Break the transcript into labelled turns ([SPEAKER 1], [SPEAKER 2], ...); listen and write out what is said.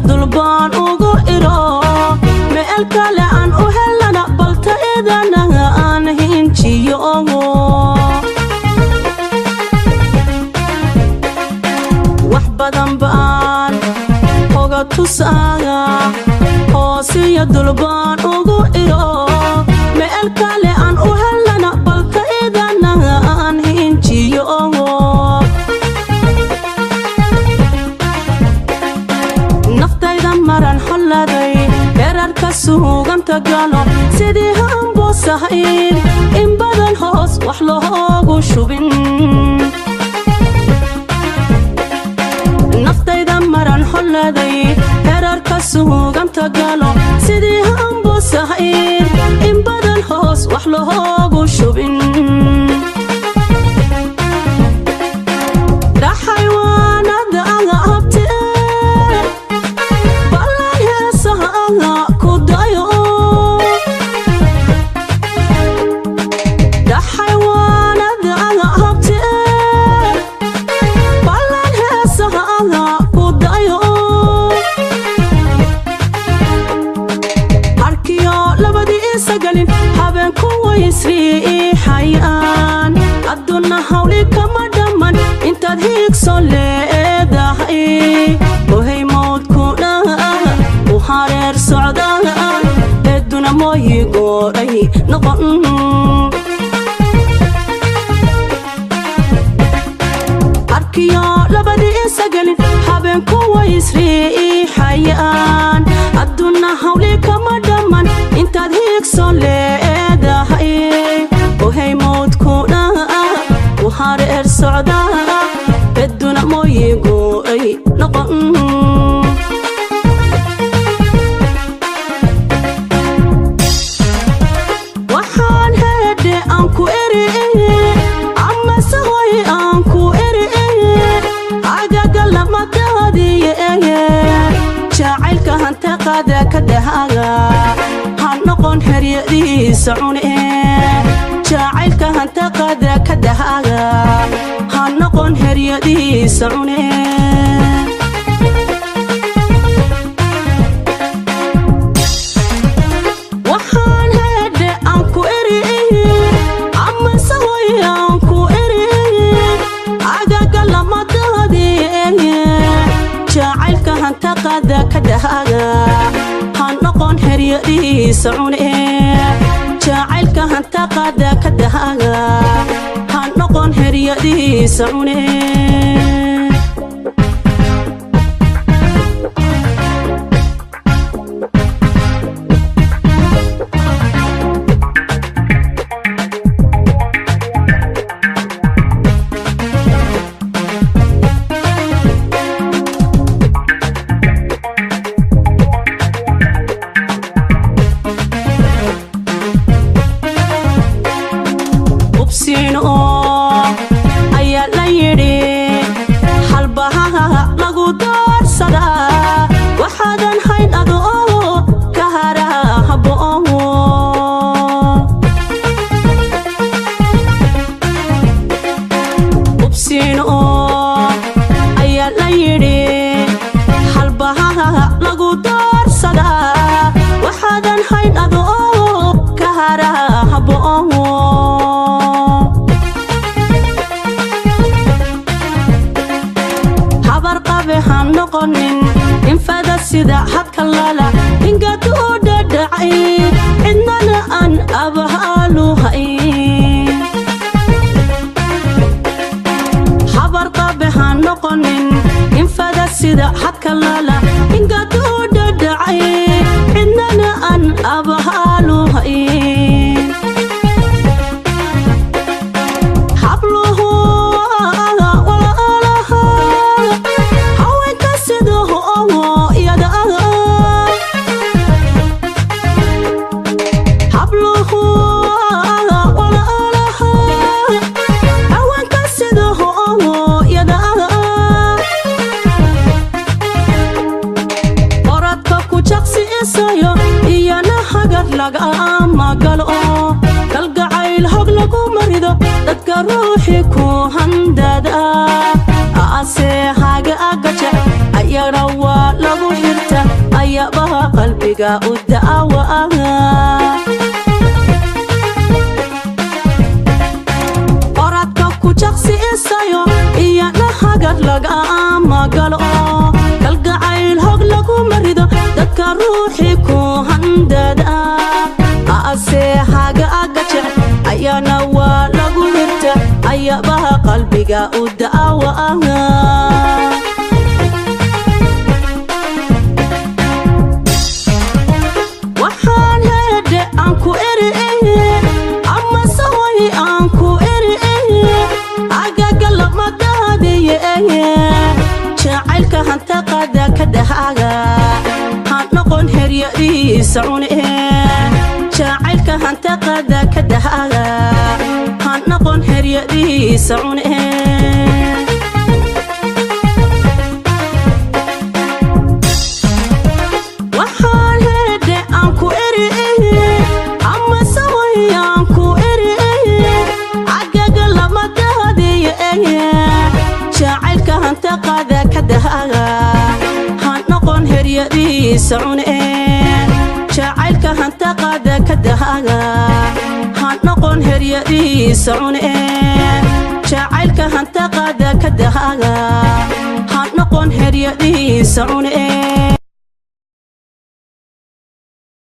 [SPEAKER 1] dulbaan ugu iro meel kale aan u helana balta idana aan hinjiyo wax badan baan hoga tusaaga hoosiya dulbaan ugu iro meel kale aan u helana balta idana aan hinjiyo naftayda maran xoladay herarka suuganta galo sidii hambosahayn in badan hoos wax loogu shubin naftayda maran xoladay herarka suuganta galo sidii hambosahayn in badan hoos wax loogu shubin daxaywaanada aga abti ballan heesaha aga ku dayo daxaywaanada aga abti ballan heesaha aga ku dayo arkiyo labadii isagalin habeenku waysriixayaan adduunna hawli kama dhamman intaad hiigso leedahay ohay mawdkuna u hareer socda eeduna mooyi gooray noqon arkiyo labadii isagalin habeenku waysriixayaan adduunna hawli kama dhamman intaad hiigso leedahay ohay mawdkuna u hareer socda eeduna mooyi gooray noqon waxaan heedhe aan ku eri amase hoy aan ku eri agaga lamadaadiye jacaylka hanta qaada ka dhahaga ha noqon heryadiisa cune jacaylka hanta qaada ka dhahaga ha noqon heryadiisa cune waxaan heedhe aan ku eri amase hoy aan ku eri agaga lamadaadiye jacaylka hanta qaada ka dhahaga ha noqon heryadiisa cune jacaylka hanta qaada ka dhahaga ha noqon heryadiisa cune ayaa la yidhi halbahaha lagu doorsadaa waxaadan hayn adoo ka harahabo ubsiin ayaa la yidhi halbahaha lagu doorsadaa waxaadan hayn adoo ka harahabo han noqonin infada sida hadka lala ingad u dhadhacay cidnana aan abahaalu hayn habar qabe han noqonin infada sida hadka lala ingad u dhadhacay cidnana aan abahaalu hayn habluhu laga magalo kalgacayl hog lagu marido dadka ruuxi ku handada ase haga agaja ayara waa lagu xirta ayabaha qalbiga u da'awaaga oradka ku jaqsi isayo iyana hagar laga magalo kalgacayl hog lagu marido dadka ruuxi ku handada ase haga agaje ayana waa lagu hirta ayabaha qalbiga u da'awaaga waxaan hede aan ku eri ama saway aan ku eri agaga lamadadiye jacaylka hanta qada ka dhahaga han noqon heryadiisa cune jacaylka hanta qada ka dhahaga han noqon heryadiisa cune waxaan hede aan ku eri ama saway aan ku eri agaga lamadadiye jacaylka hanta qada ka dhahaga han noqon heryadiisa cune jacaylka hanta qada ka dhahaga han noqon heryadiisa cune jacaylka hanta qada ka dhahaga han noqon heryadiisa cune